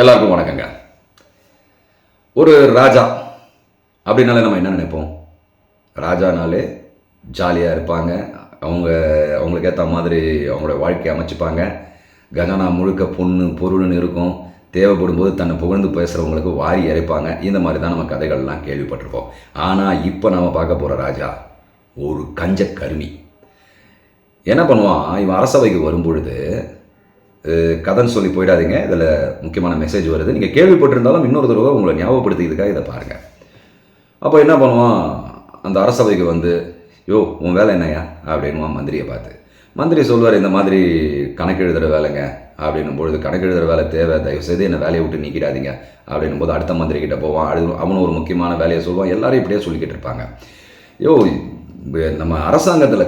எல்லாருக்கும் வணக்கங்க. ஒரு ராஜா அப்படின்னாலே நம்ம என்ன நினைப்போம்? ராஜானாலே ஜாலியாக இருப்பாங்க. அவங்களுக்கு ஏற்ற மாதிரி அவங்களோட வாழ்க்கையை அமைச்சுப்பாங்க. ககனா முழுக்க பொண்ணு பொருள்னு இருக்கும். தேவைப்படும் போது தன்னை புகழ்ந்து பேசுகிறவங்களுக்கு வாரி இறைப்பாங்க. இந்த மாதிரி தான் நம்ம கதைகள்லாம் கேள்விப்பட்டிருப்போம். ஆனால் இப்போ நம்ம பார்க்க போகிற ராஜா ஒரு கஞ்ச கருமி. என்ன பண்ணுவான்? இவன் அரசவைக்கு வரும்பொழுது கதைன்னு சொல்லி போயிடாதீங்க. இதில் முக்கியமான மெசேஜ் வருது. நீங்கள் கேள்விப்பட்டிருந்தாலும் இன்னொரு தடவை உங்களை ஞாபகப்படுத்திக்கிறதுக்காக இதை பாருங்கள். அப்போ என்ன பண்ணுவான்? அந்த அரசவைக்கு வந்து, யோ உன் வேலை என்னையா அப்படின்வான் மந்திரியை பார்த்து. மந்திரி சொல்வார், இந்த மாதிரி கணக்கு எழுதுகிற வேலைங்க அப்படின்னும் பொழுது, கணக்கு எழுதுகிற வேலை தேவை, தயவுசெய்து என்னை வேலையை விட்டு நீக்கிடாதீங்க அப்படின்னும் போது அடுத்த மந்திரி கிட்டே போவான். அவனும் ஒரு முக்கியமான வேலையை சொல்லுவான். எல்லாரும் இப்படியே சொல்லிக்கிட்டு இருப்பாங்க. யோ நம்ம அரசாங்கத்தில்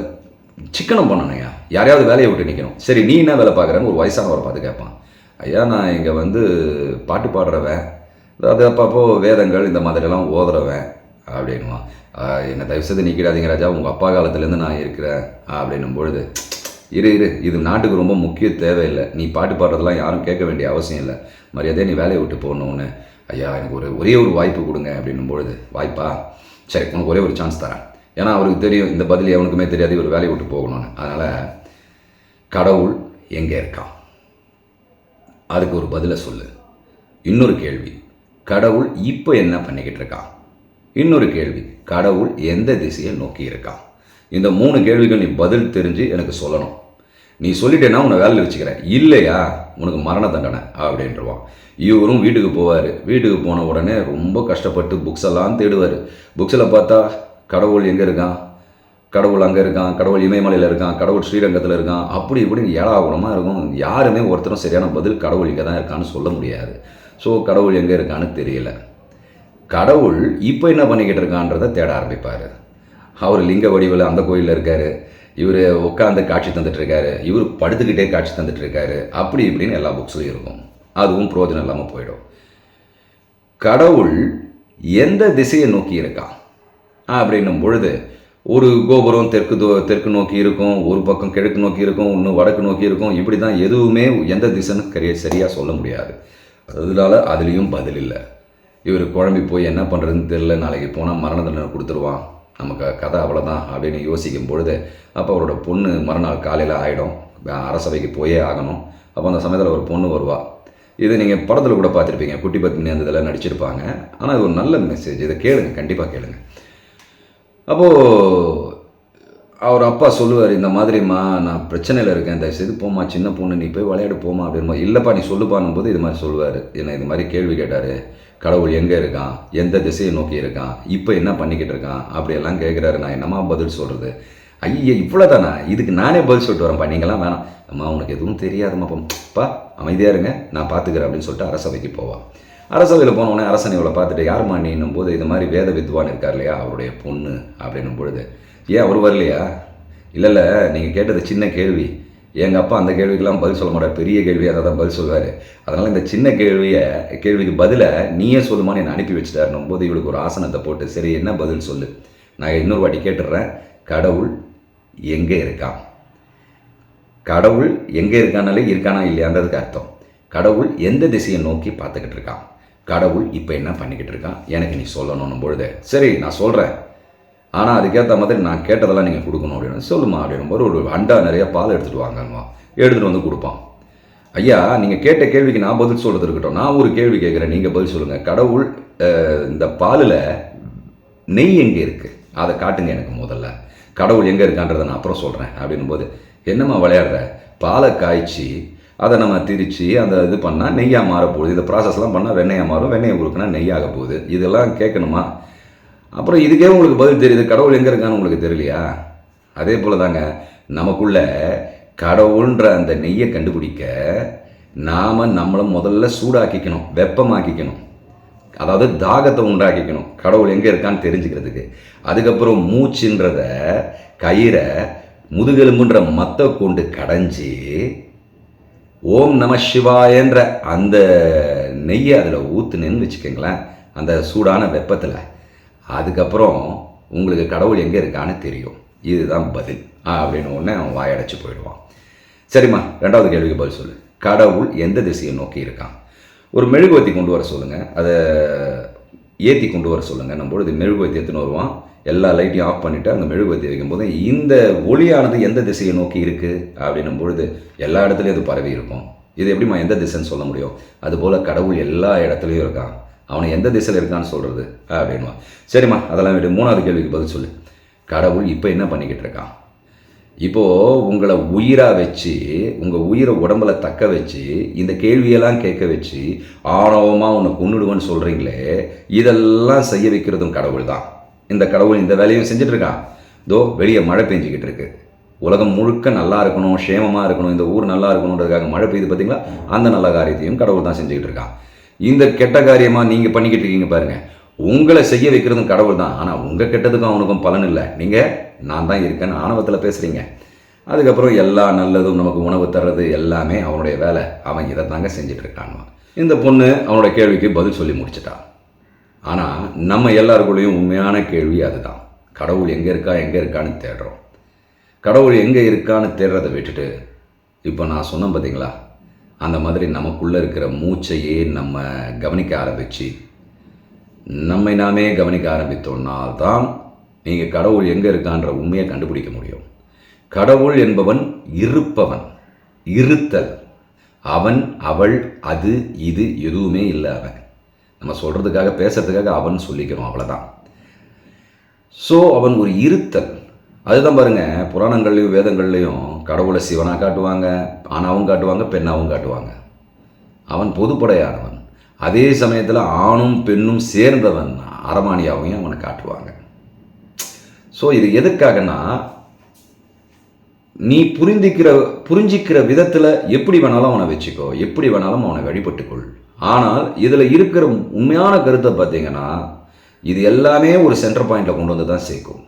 சிக்கனம் பண்ணணும்யா, யாரையாவது வேலையை விட்டு நிற்கணும். சரி, நீ என்ன வேலை பார்க்குறேன்னு ஒரு வயசானவரை பார்த்து கேட்பான். ஐயா, நான் இங்கே வந்து பாட்டு பாடுறவன், அதாவது அப்பப்போ வேதங்கள் இந்த மாதிரிலாம் ஓதுறவன் அப்படின்வான். என்னை தயவுசெய்து நீக்கிடாதீங்க ராஜா, உங்கள் அப்பா காலத்துலேருந்து நான் இருக்கிறேன் அப்படின்னும் பொழுது, இரு இது நாட்டுக்கு ரொம்ப முக்கிய தேவையில்லை, நீ பாட்டு பாடுறதெல்லாம் யாரும் கேட்க வேண்டிய அவசியம் இல்லை, மரியாதையை நீ வேலையை விட்டு போகணுன்னு. ஐயா, எனக்கு ஒரே ஒரு வாய்ப்பு கொடுங்க அப்படின்னும் பொழுது, வாய்ப்பா? சரி, உனக்கு ஒரே ஒரு சான்ஸ் தரேன். ஏன்னா அவருக்கு தெரியும் இந்த பதில் எவனுக்குமே தெரியாது, இவர் வேலையை விட்டு போகணும்னு. அதனால் கடவுள் எங்கே இருக்கான், அதுக்கு ஒரு பதிலை சொல்லு. இன்னொரு கேள்வி, கடவுள் இப்போ என்ன பண்ணிக்கிட்டு இருக்கான்? இன்னொரு கேள்வி, கடவுள் எந்த திசையை நோக்கி இருக்கான்? இந்த 3 கேள்விகள் நீ பதில் தெரிஞ்சு எனக்கு சொல்லணும். நீ சொல்லிட்டேன்னா உன்னை வேலையில் வச்சுக்கிறேன், இல்லையா உனக்கு மரண தண்டனை அப்படின்றவான். இவரும் வீட்டுக்கு போவார். வீட்டுக்கு போன உடனே ரொம்ப கஷ்டப்பட்டு புக்ஸ் எல்லாம் தேடுவார். புக்ஸில் பார்த்தா கடவுள் எங்கே இருக்கான், கடவுள் அங்கே இருக்கான், கடவுள் இமயமலையில் இருக்கான், கடவுள் ஸ்ரீரங்கத்தில் இருக்கான், அப்படி இப்படின்னு ஏடாகுணமாக இருக்கும். யாருமே ஒருத்தரும் சரியான பதில் கடவுள் இங்கே தான் இருக்கான்னு சொல்ல முடியாது. ஸோ கடவுள் எங்கே இருக்கான்னு தெரியல. கடவுள் இப்போ என்ன பண்ணிக்கிட்டு இருக்கான்றதை தேட ஆரம்பிப்பார். அவர் லிங்க வடிவில் அந்த கோயிலில் இருக்கார், இவர் உட்காந்து காட்சி தந்துட்டுருக்காரு, இவர் படுத்துக்கிட்டே காட்சி தந்துட்டுருக்காரு, அப்படி இப்படின்னு எல்லா புக்ஸும் இருக்கும். அதுவும் பிரயோஜனம் இல்லாமல் போயிடும். கடவுள் எந்த திசையை நோக்கி இருக்கான் அப்படின்னும் பொழுது, ஒரு கோபுரம் தெற்கு நோக்கி இருக்கும், ஒரு பக்கம் கிழக்கு நோக்கி இருக்கும், இன்னும் வடக்கு நோக்கி இருக்கும். இப்படி தான் எதுவுமே எந்த திசைன்னு சரியாக சொல்ல முடியாது. அதனால அதுலேயும் பதில் இல்லை. இவர் குழம்பி போய் என்ன பண்ணுறதுன்னு தெரியல, நாளைக்கு போனால் மரண தண்டனை கொடுத்துருவான், நமக்கு கதை அவ்வளோதான் அப்படின்னு யோசிக்கும் பொழுது, அப்போ அவரோட பொண்ணு மறுநாள் காலையில் ஆகிடும், அரசவைக்கு போயே ஆகணும். அப்போ அந்த சமயத்தில் ஒரு பொண்ணு வருவா. இது நீங்கள் படத்தில் கூட பார்த்துருப்பீங்க, குட்டி பத்மினி அந்த இதெல்லாம் நடிச்சிருப்பாங்க. ஆனால் இது ஒரு நல்ல மெசேஜ், இதை கேளுங்க, கண்டிப்பாக கேளுங்க. அப்போது அவர் அப்பா சொல்லுவார், இந்த மாதிரிம்மா நான் பிரச்சனையில் இருக்கேன், தயவுசெய்து போமா, சின்ன பொண்ணு நீ போய் விளையாடு போமா அப்படின்பா. இல்லைப்பா நீ சொல்லுப்பானும் போது இது மாதிரி சொல்லுவார். என்னை இது மாதிரி கேள்வி கேட்டார், கடவுள் எங்கே இருக்கான், எந்த திசையை நோக்கி இருக்கான், இப்போ என்ன பண்ணிக்கிட்டு இருக்கான் அப்படியெல்லாம் கேட்குறாரு. நான் என்னம்மா பதில் சொல்கிறது? ஐயா இவ்வளோதானா, இதுக்கு நானே பதில் சொல்லிட்டு வரேன்ப்பா, நீங்களாம் வேணாம், அம்மா உனக்கு எதுவும் தெரியாதும்மாப்பா, அமைதியாக இருங்க, நான் பார்த்துக்கிறேன் அப்படின்னு சொல்லிட்டு அரசவைக்கு போவான். அரசவையில் போனோடனே அரசன் இவளை பார்த்துட்டு, யாருமா நீன்னும் போது, இது மாதிரி வேத வித்வான் இருக்கார் இல்லையா, அவருடைய பொண்ணு அப்படின்னும் பொழுது, ஏன் அவர் வரலையா? இல்லை நீங்கள் கேட்டது சின்ன கேள்வி, எங்கள் அப்பா அந்த கேள்விக்கெல்லாம் பதில் சொல்ல மாட்டார், பெரிய கேள்வியாக அதை தான் பதில் சொல்வார். அதனால் இந்த சின்ன கேள்விக்கு பதிலை நீயே சொல்லுமான்னு என்னை அனுப்பி வச்சுட்டாருன்னும் போது, இவளுக்கு ஒரு ஆசனத்தை போட்டு, சரி என்ன பதில் சொல்லு, நான் இன்னொரு வாட்டி கேட்டுடுறேன், கடவுள் எங்கே இருக்கான்? கடவுள் எங்கே இருக்கானாலே இருக்கானா இல்லையான்றதுக்கு அர்த்தம். கடவுள் எந்த திசையை நோக்கி பார்த்துக்கிட்டு இருக்கான்? கடவுள் இப்போ என்ன பண்ணிக்கிட்டு இருக்கான்? எனக்கு நீ சொல்லணும் பொழுது, சரி நான் சொல்கிறேன், ஆனால் அதுக்கேற்ற மாதிரி நான் கேட்டதெல்லாம் நீங்கள் கொடுக்கணும் அப்படின்னு. சொல்லுமா அப்படின்னும்போது, ஒரு அண்டா நிறைய பால் எடுத்துகிட்டு வாங்கம்மா, எடுத்துகிட்டு வந்து கொடுப்பான். ஐயா நீங்கள் கேட்ட கேள்விக்கு நான் பதில் சொல்கிறது இருக்கட்டும், நான் ஒரு கேள்வி கேட்குறேன், நீங்கள் பதில் சொல்லுங்கள். கடவுள் இந்த பாலில் நெய் எங்கே இருக்குது அதை காட்டுங்க எனக்கு முதல்ல, கடவுள் எங்கே இருக்கான்றதை நான் அப்புறம் சொல்கிறேன் அப்படின்னும் போது, என்னம்மா விளையாடுற, பாலை காய்ச்சி அதை நம்ம திரித்து அந்த இது பண்ணால் நெய்யாக மாறப்போகுது, இந்த ப்ராசஸ்லாம் பண்ணால் வெண்ணெயாக மாறும், வெண்ணெயை கொடுக்குன்னா நெய்யாக போகுது, இதெல்லாம் கேட்கணுமா? அப்புறம் இதுக்கே உங்களுக்கு பதில் தெரியுது, கடவுள் எங்கே இருக்கான்னு உங்களுக்கு தெரியலையா? அதே போல் தாங்க நமக்குள்ள கடவுள்ன்ற அந்த நெய்யை கண்டுபிடிக்க நாம் நம்மளை முதல்ல சூடாக்கிக்கணும், வெப்பமாக்கிக்கணும், அதாவது தாகத்தை உண்டாக்கிக்கணும், கடவுள் எங்கே இருக்கான்னு தெரிஞ்சுக்கிறதுக்கு. அதுக்கப்புறம் மூச்சுன்றத கயிறை முதுகெலும்புன்ற மத்தை கொண்டு கடைஞ்சி ஓம் நம சிவாயன்ற அந்த நெய்யை அதில் ஊற்றுனேன்னு வச்சுக்கோங்களேன், அந்த சூடான வெப்பத்தில். அதுக்கப்புறம் உங்களுக்கு கடவுள் எங்கே இருக்கான்னு தெரியும். இதுதான் பதில் அப்படின்னு உடனே அவன் வாயடைச்சு போயிடுவான். சரிம்மா, 2வது கேள்விக்கு பதில் சொல்லு, கடவுள் எந்த திசையை நோக்கி இருக்கான்? ஒரு மெழுகுவர்த்தி கொண்டு வர சொல்லுங்கள், அதை ஏற்றி கொண்டு வர சொல்லுங்கள். நம்ம இது மெழுகுவர்த்தி எடுத்துன்னு வருவான், எல்லா லைட்டையும் ஆஃப் பண்ணிவிட்டு அந்த மெழுகுவர்த்தி வைக்கும்போது இந்த ஒளியானது எந்த திசையை நோக்கி இருக்குது அப்படின்னும் பொழுது எல்லா இடத்துலையும் அது பரவி இருக்கும். இது எப்படிமா எந்த திசைன்னு சொல்ல முடியும்? அதுபோல் கடவுள் எல்லா இடத்துலையும் இருக்கான், அவனை எந்த திசையில் இருக்கான்னு சொல்கிறது அப்படின்வா. சரிம்மா அதெல்லாம் விட்டு 3வது கேள்விக்கு பதில் சொல்லு. கடவுள் இப்போ என்ன பண்ணிக்கிட்டு இருக்கான்? இப்போது உங்களை உயிராக வச்சு, உங்கள் உயிரை உடம்புல தக்க வச்சு, இந்த கேள்வியெல்லாம் கேட்க வச்சு ஆணவமாக உன்னை கொன்னுடுவேன்னு சொல்கிறீங்களே, இதெல்லாம் செய்ய வைக்கிறதும் கடவுள் தான். இந்த கடவுள் இந்த வேலையும் செஞ்சிட்ருக்கான். இதோ வெளியே மழை பெஞ்சிக்கிட்டு இருக்கு, உலகம் முழுக்க நல்லா இருக்கணும், க்ஷேமமாக இருக்கணும், இந்த ஊர் நல்லா இருக்கணுன்றதுக்காக மழை பெய்யுது பார்த்தீங்களா? அந்த நல்ல காரியத்தையும் கடவுள் தான் செஞ்சுக்கிட்டு இருக்கான். இந்த கெட்ட காரியமாக நீங்கள் பண்ணிக்கிட்டு இருக்கீங்க பாருங்கள், உங்களை செய்ய வைக்கிறதும் கடவுள் தான். ஆனால் உங்கள் கெட்டதுக்கும் அவனுக்கும் பலன் இல்லை. நீங்கள் நான் தான் இருக்கேன்னு ஆணவத்தில் பேசுகிறீங்க. அதுக்கப்புறம் எல்லா நல்லதும் நமக்கு உணவு தர்றது எல்லாமே அவனுடைய வேலை, அவன் இதை தாங்க செஞ்சிட்ருக்கான். இந்த பொண்ணு அவனோட கேள்விக்கு பதில் சொல்லி முடிச்சிட்டான். ஆனால் நம்ம எல்லாருக்குள்ளேயும் உண்மையான கேள்வி அதுதான், கடவுள் எங்கே இருக்கான்னு தேடுறோம். கடவுள் எங்கே இருக்கான்னு தேடுறதை விட்டுட்டு இப்போ நான் சொன்னேன் பார்த்தீங்களா, அந்த மாதிரி நமக்குள்ளே இருக்கிற மூச்சையே நம்ம கவனிக்க ஆரம்பித்து நம்மை நாமே கவனிக்க ஆரம்பித்தோம்னால் தான் நீங்கள் கடவுள் எங்கே இருக்கான்ற உண்மையை கண்டுபிடிக்க முடியும். கடவுள் என்பவன் இருப்பவன், இருத்தல். அவன், அவள், அது, இது எதுவுமே இல்லை. அவன் நம்ம சொல்கிறதுக்காக பேசுறதுக்காக அவன் சொல்லிக்கிறோம், அவ்வளோதான். ஸோ அவன் ஒரு இருத்தல். அதுதான் பாருங்கள், புராணங்கள்லையும் வேதங்கள்லையும் கடவுளை சிவனாக காட்டுவாங்க, ஆணாவும் காட்டுவாங்க, பெண்ணாவும் காட்டுவாங்க. அவன் பொதுப்படையானவன். அதே சமயத்தில் ஆணும் பெண்ணும் சேர்ந்தவன் அரமானியாவையும் அவனை காட்டுவாங்க. ஸோ இது எதுக்காகனா, நீ புரிஞ்சிக்கிற விதத்தில் எப்படி வேணாலும் அவனை வச்சுக்கோ, எப்படி வேணாலும் அவனை வழிபட்டுக்கொள். ஆனால் இதில் இருக்கிற உண்மையான கருத்தை பார்த்தீங்கன்னா, இது எல்லாமே ஒரு சென்டர் பாயிண்டில் கொண்டு வந்து தான் சேர்க்கும்.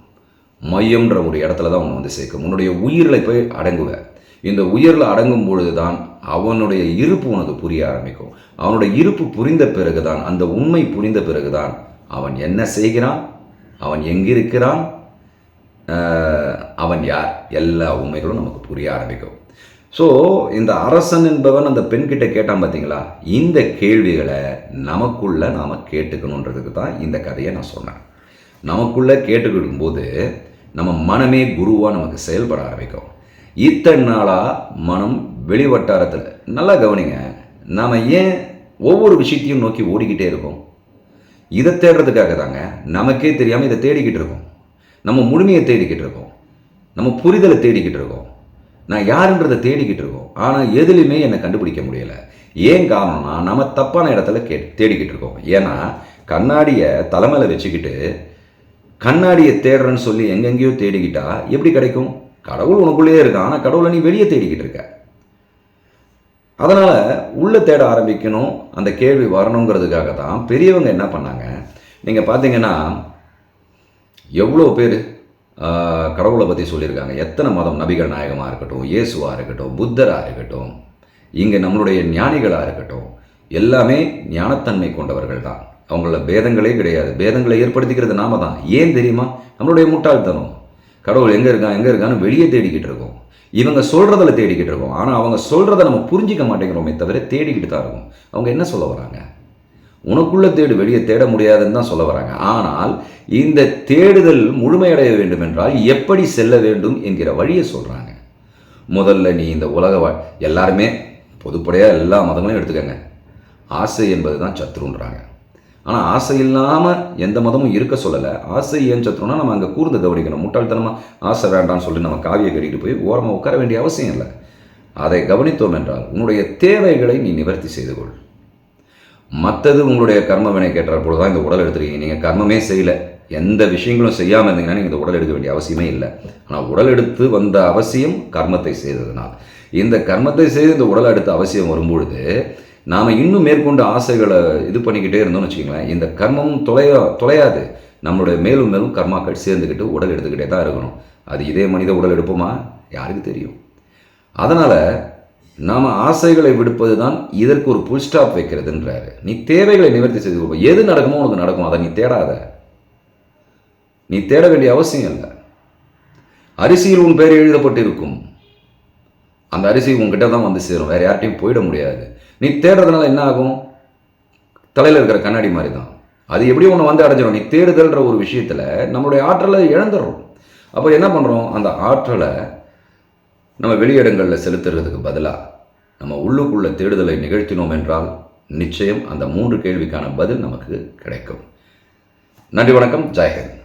மையம்ன்ற ஒரு இடத்துல தான் அவனை வந்து சேர்க்கும். உன்னுடைய உயிரில் போய் அடங்குவ. இந்த உயிரில் அடங்கும் பொழுது தான் அவனுடைய இருப்பு உனக்கு புரிய ஆரம்பிக்கும். அவனுடைய இருப்பு புரிந்த பிறகுதான், அந்த உண்மை புரிந்த பிறகுதான் அவன் என்ன செய்கிறான், அவன் எங்கிருக்கிறான், அவன் யார், எல்லா உண்மைகளும் நமக்கு புரிய ஆரம்பிக்கும். ஸோ இந்த அரசன் என்பவன் அந்த பெண்கிட்ட கேட்டான் பார்த்தீங்களா, இந்த கேள்விகளை நமக்குள்ளே நாம் கேட்டுக்கணுன்றதுக்கு தான் இந்த கதையை நான் சொன்னேன். நமக்குள்ளே கேட்டுக்கிடும் போது நம்ம மனமே குருவாக நமக்கு செயல்பட ஆரம்பிக்கும். இத்தனை நாளாக மனம் வெளிவட்டாரத்தில் நல்லா கவனிங்க, நாம் ஏன் ஒவ்வொரு விஷயத்தையும் நோக்கி ஓடிக்கிட்டே இருக்கோம்? இதை தேடுறதுக்காக தாங்க. நமக்கே தெரியாமல் இதை தேடிக்கிட்டு இருக்கோம். நம்ம முழுமையை தேடிக்கிட்டு இருக்கோம், நம்ம புரிதலை தேடிக்கிட்டு இருக்கோம், நான் யாருன்றதை தேடிக்கிட்டு இருக்கோம். ஆனால் எதுலையுமே என்னை கண்டுபிடிக்க முடியலை. ஏன் காரணம்னா, நம்ம தப்பான இடத்துல தேடிக்கிட்டு இருக்கோம். ஏன்னா கண்ணாடியை தலைமையில் வச்சுக்கிட்டு கண்ணாடியை தேடுறேன்னு சொல்லி எங்கெங்கேயோ தேடிக்கிட்டா எப்படி கிடைக்கும்? கடவுள் உனக்குள்ளேயே இருக்கான், ஆனால் கடவுளை நீ வெளியே தேடிக்கிட்டு இருக்க. அதனால் உள்ளே தேட ஆரம்பிக்கணும், அந்த கேள்வி வரணுங்கிறதுக்காக தான் பெரியவங்க என்ன பண்ணாங்க. நீங்கள் பார்த்தீங்கன்னா எவ்வளோ பேர் கடவுளை பற்றி சொல்லியிருக்காங்க. எத்தனை மதம், நபிகள் நாயகமாக இருக்கட்டும், இயேசுவாக இருக்கட்டும், புத்தராக இருக்கட்டும், இங்கே நம்மளுடைய ஞானிகளாக இருக்கட்டும், எல்லாமே ஞானத்தன்மை கொண்டவர்கள் தான். அவங்கள பேதங்களே கிடையாது. பேதங்களை ஏற்படுத்திக்கிறது நாம தான். ஏன் தெரியுமா? நம்மளுடைய முட்டாள்தனம். கடவுள் எங்கே இருக்கான்னு வெளியே தேடிக்கிட்டு இருக்கோம். இவங்க சொல்கிறதில் தேடிக்கிட்டு இருக்கோம். ஆனால் அவங்க சொல்கிறத நம்ம புரிஞ்சிக்க மாட்டேங்கிறோமே தவிர தேடிக்கிட்டு தான் இருக்கும். அவங்க என்ன சொல்ல வராங்க? உனக்குள்ளே தேடு, வெளியே தேட முடியாதுன்னு தான் சொல்ல வராங்க. ஆனால் இந்த தேடுதல் முழுமையடைய வேண்டும் என்றால் எப்படி செல்ல வேண்டும் என்கிற வழியை சொல்கிறாங்க. முதல்ல நீ இந்த எல்லாருமே பொதுப்படையாக எல்லா மதங்களையும் எடுத்துக்கங்க, ஆசை என்பது தான் சத்ருன்றாங்க. ஆனால் ஆசை இல்லாமல் எந்த மதமும் இருக்க சொல்லலை. ஆசை ஏன் சத்ருன்னா நம்ம அங்கே கூர்ந்து கவனிக்கணும். முட்டாள்தனமாக ஆசை வேண்டாம்னு சொல்லி நம்ம காவியை கட்டிட்டு போய் ஓரமாக உட்கார வேண்டிய அவசியம் இல்லை. அதை கவனித்தோம் என்றால் உன்னுடைய தேவைகளை நீ நிவர்த்தி செய்து கொள். மற்றது உங்களுடைய கர்ம வினை கேட்டால் பொழுது தான் இந்த உடல் எடுத்துருக்கீங்க. நீங்கள் கர்மமே செய்யலை, எந்த விஷயங்களும் செய்யாமல் இருந்தீங்கன்னா நீங்கள் இந்த உடல் எடுக்க வேண்டிய அவசியமே இல்லை. ஆனால் உடல் எடுத்து வந்த அவசியம் கர்மத்தை செய்ததுனால். இந்த கர்மத்தை செய்து இந்த உடலை எடுத்த அவசியம் வரும்பொழுது நாம் இன்னும் மேற்கொண்டு ஆசைகளை இது பண்ணிக்கிட்டே இருந்தோம்னு வச்சுக்கோங்களேன், இந்த கர்மமும் தொலையாது. நம்மளுடைய மேலும் மேலும் கர்மாக்கள் சேர்ந்துக்கிட்டு உடல் எடுத்துக்கிட்டே தான் இருக்கணும். அது இதே மனித உடல் எடுப்போமா? யாருக்கு தெரியும்? அதனால் நாம் ஆசைகளை விடுப்பது தான் இதற்கு ஒரு புல் ஸ்டாப் வைக்கிறதுன்றாரு. நீ தேவைகளை நிவர்த்தி செய்து கொடுப்ப. எது நடக்குமோ உனக்கு நடக்கும், அதை நீ தேடாத. நீ தேட வேண்டிய அவசியம் இல்லை. அரிசியில் உன் பேர் எழுதப்பட்டு இருக்கும், அந்த அரிசி உங்ககிட்ட தான் வந்து சேரும், வேறு யார்ட்டையும் போயிட முடியாது. நீ தேடுறதுனால என்ன ஆகும்? தலையில் இருக்கிற கண்ணாடி மாதிரி தான். அது எப்படி ஒன்று வந்து அடைஞ்சிடும். நீ தேடுதல்ன்ற ஒரு விஷயத்தில் நம்மளுடைய ஆற்றலை இழந்துடுறோம். அப்போ என்ன பண்ணுறோம், அந்த ஆற்றலை நம்ம வெளியிடங்களில் செலுத்துறதுக்கு பதிலாக நம்ம உள்ளுக்குள்ள தேடுதலை நிகழ்த்தினோம் என்றால் நிச்சயம் அந்த 3 கேள்விக்கான பதில் நமக்கு கிடைக்கும். நன்றி, வணக்கம், ஜெய்ஹிந்த்.